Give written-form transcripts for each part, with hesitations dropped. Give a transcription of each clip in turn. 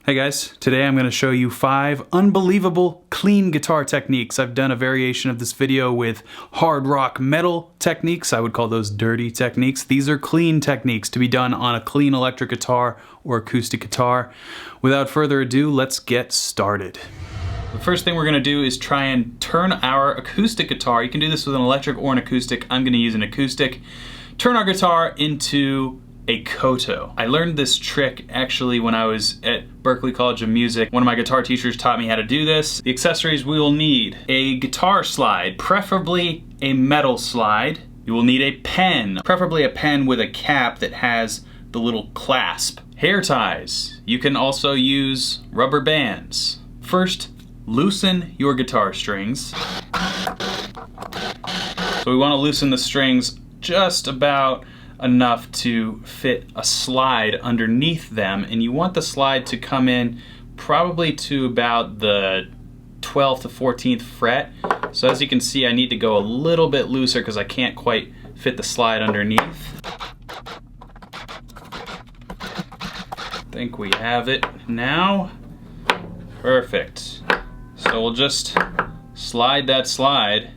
Hey guys, today I'm going to show you 5 unbelievable clean guitar techniques. I've done a variation of this video with hard rock metal techniques. I would call those dirty techniques. These are clean techniques to be done on a clean electric guitar or acoustic guitar. Without further ado, let's get started. The first thing we're going to do is try and turn our acoustic guitar. You can do this with an electric or an acoustic. I'm going to use an acoustic. Turn our guitar into a koto. I learned this trick actually when I was at Berklee College of Music. One of my guitar teachers taught me how to do this. The accessories we will need: a guitar slide, preferably a metal slide. You will need a pen, preferably a pen with a cap that has the little clasp. Hair ties. You can also use rubber bands. First, loosen your guitar strings. So we want to loosen the strings just about enough to fit a slide underneath them, and you want the slide to come in probably to about the 12th to 14th fret. So as you can see, I need to go a little bit looser because I can't quite fit the slide underneath. I think we have it now. Perfect. So we'll just slide that slide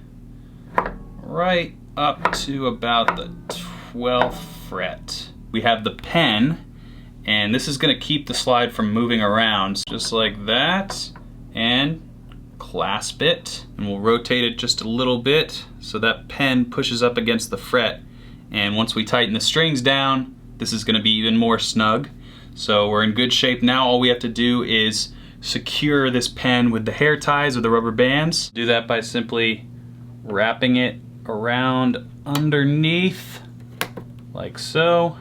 right up to about the 12th fret. We have the pen, and this is going to keep the slide from moving around, just like that, and clasp it, and we'll rotate it just a little bit so that pen pushes up against the fret. And once we tighten the strings down, this is going to be even more snug. So we're in good shape now. All we have to do is secure this pen with the hair ties or the rubber bands. Do that by simply wrapping it around underneath like so,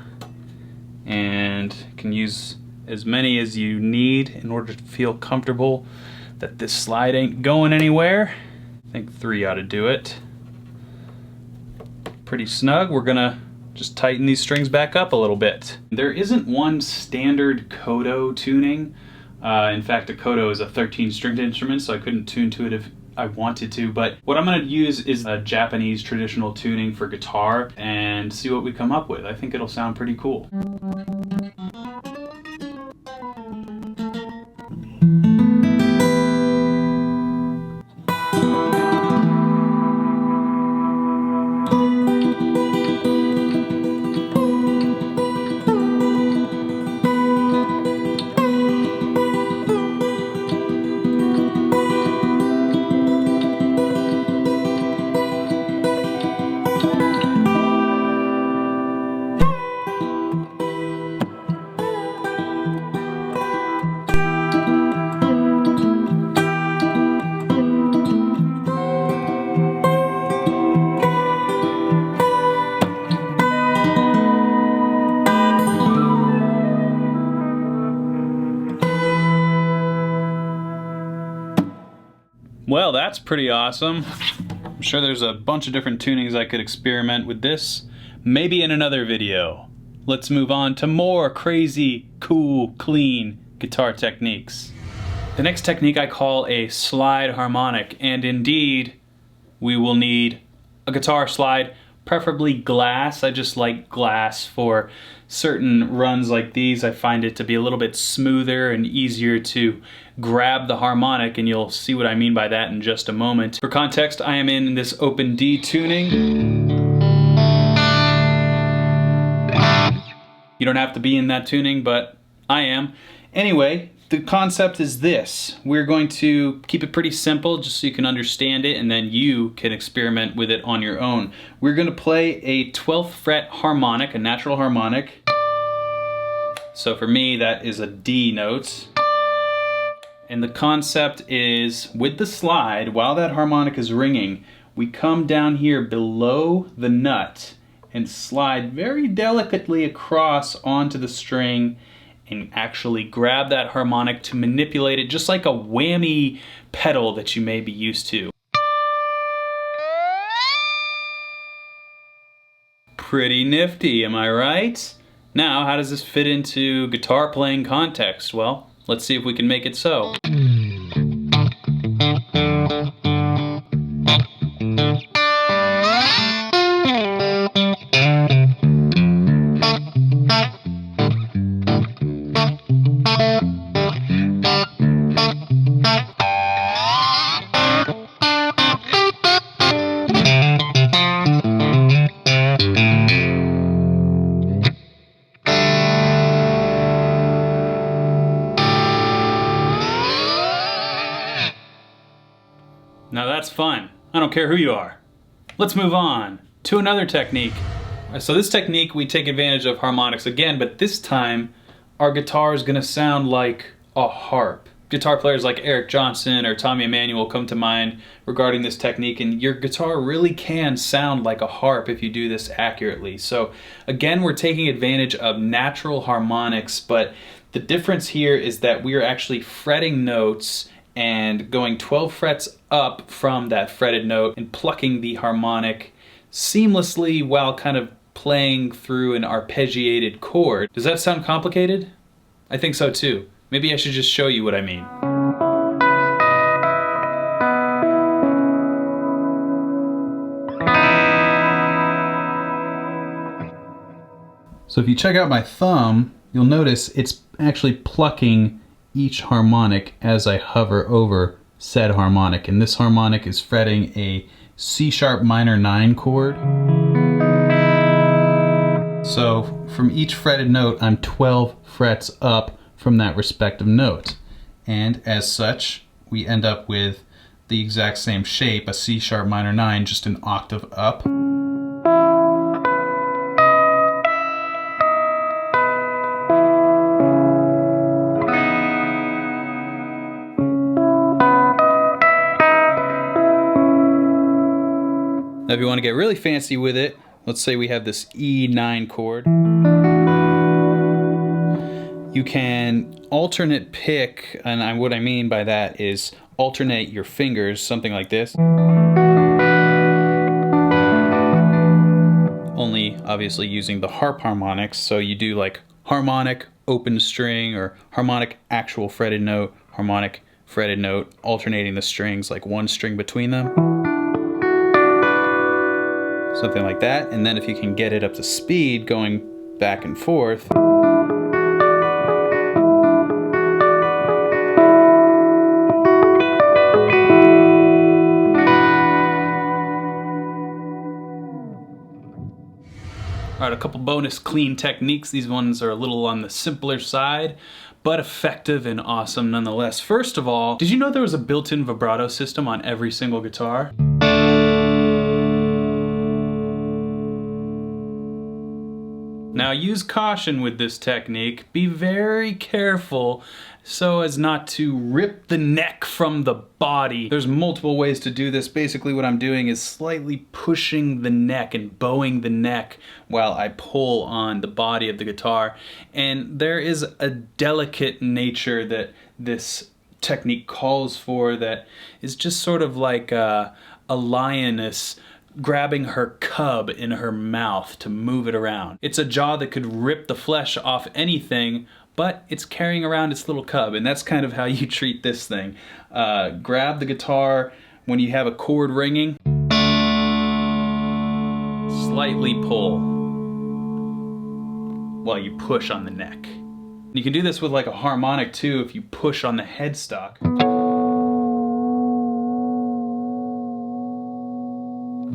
and you can use as many as you need in order to feel comfortable that this slide ain't going anywhere. I think 3 ought to do it. Pretty snug. We're gonna just tighten these strings back up a little bit. There isn't one standard koto tuning. In fact, a koto is a 13-stringed instrument, so I couldn't tune to it if I wanted to, but what I'm going to use is a Japanese traditional tuning for guitar and see what we come up with. I think it'll sound pretty cool. Well, that's pretty awesome. I'm sure there's a bunch of different tunings I could experiment with this, maybe in another video. Let's move on to more crazy, cool, clean guitar techniques. The next technique I call a slide harmonic, and indeed, we will need a guitar slide, preferably glass. I just like glass for certain runs like these. I find it to be a little bit smoother and easier to grab the harmonic, and you'll see what I mean by that in just a moment. For context, I am in this open D tuning. You don't have to be in that tuning, but I am. Anyway, the concept is this. We're going to keep it pretty simple just so you can understand it, and then you can experiment with it on your own. We're going to play a 12th fret harmonic, a natural harmonic. So for me, that is a D note. And the concept is, with the slide, while that harmonic is ringing, we come down here below the nut and slide very delicately across onto the string and actually grab that harmonic to manipulate it just like a whammy pedal that you may be used to. Pretty nifty, am I right? Now, how does this fit into guitar playing context? Well, let's see if we can make it so. Now that's fun. I don't care who you are. Let's move on to another technique. So this technique, we take advantage of harmonics again, but this time our guitar is gonna sound like a harp. Guitar players like Eric Johnson or Tommy Emmanuel come to mind regarding this technique, and your guitar really can sound like a harp if you do this accurately. So again, we're taking advantage of natural harmonics, but the difference here is that we are actually fretting notes and going 12 frets up from that fretted note and plucking the harmonic seamlessly while kind of playing through an arpeggiated chord. Does that sound complicated? I think so too. Maybe I should just show you what I mean. So if you check out my thumb, you'll notice it's actually plucking each harmonic as I hover over said harmonic. And this harmonic is fretting a C-sharp minor 9 chord. So from each fretted note, I'm 12 frets up from that respective note. And as such, we end up with the exact same shape, a C-sharp minor 9, just an octave up. Now if you want to get really fancy with it, let's say we have this E9 chord. You can alternate pick, and what I mean by that is alternate your fingers, something like this. Only obviously using the harp harmonics, so you do like harmonic open string or harmonic actual fretted note, harmonic fretted note, alternating the strings like one string between them. Something like that, and then if you can get it up to speed going back and forth. All right, a couple bonus clean techniques. These ones are a little on the simpler side, but effective and awesome nonetheless. First of all, did you know there was a built-in vibrato system on every single guitar? Now use caution with this technique. Be very careful so as not to rip the neck from the body. There's multiple ways to do this. Basically what I'm doing is slightly pushing the neck and bowing the neck while I pull on the body of the guitar. And there is a delicate nature that this technique calls for that is just sort of like a lioness grabbing her cub in her mouth to move it around. It's a jaw that could rip the flesh off anything, but it's carrying around its little cub, and that's kind of how you treat this thing. Grab the guitar when you have a chord ringing, slightly pull while you push on the neck. You can do this with like a harmonic too if you push on the headstock.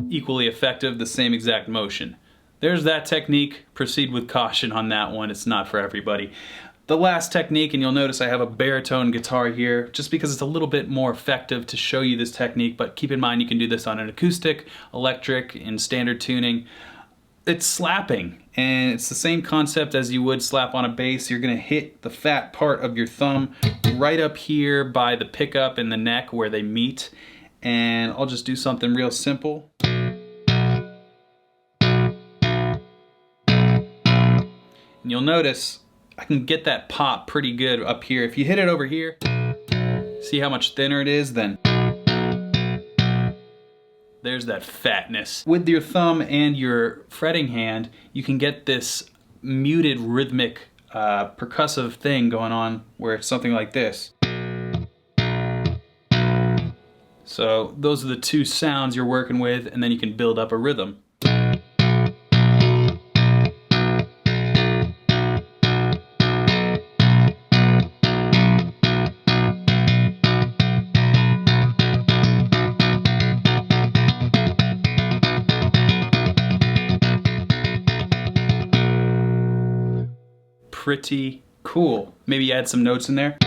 Equally effective, the same exact motion. There's that technique. Proceed with caution on that one. It's not for everybody. The last technique, and you'll notice I have a baritone guitar here just because it's a little bit more effective to show you this technique, but keep in mind you can do this on an acoustic, electric, in standard tuning. It's slapping, and it's the same concept as you would slap on a bass. You're gonna hit the fat part of your thumb right up here by the pickup and the neck where they meet, and I'll just do something real simple. And you'll notice I can get that pop pretty good up here. If you hit it over here, see how much thinner it is, then there's that fatness. With your thumb and your fretting hand, you can get this muted rhythmic percussive thing going on where it's something like this. So those are the two sounds you're working with, and then you can build up a rhythm. Pretty cool. Maybe add some notes in there.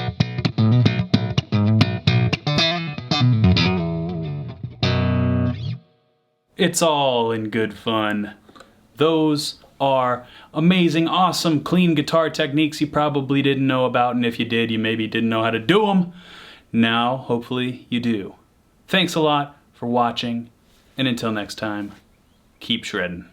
It's all in good fun. Those are amazing, awesome, clean guitar techniques you probably didn't know about, and if you did, you maybe didn't know how to do them. Now, hopefully, you do. Thanks a lot for watching, and until next time, keep shredding.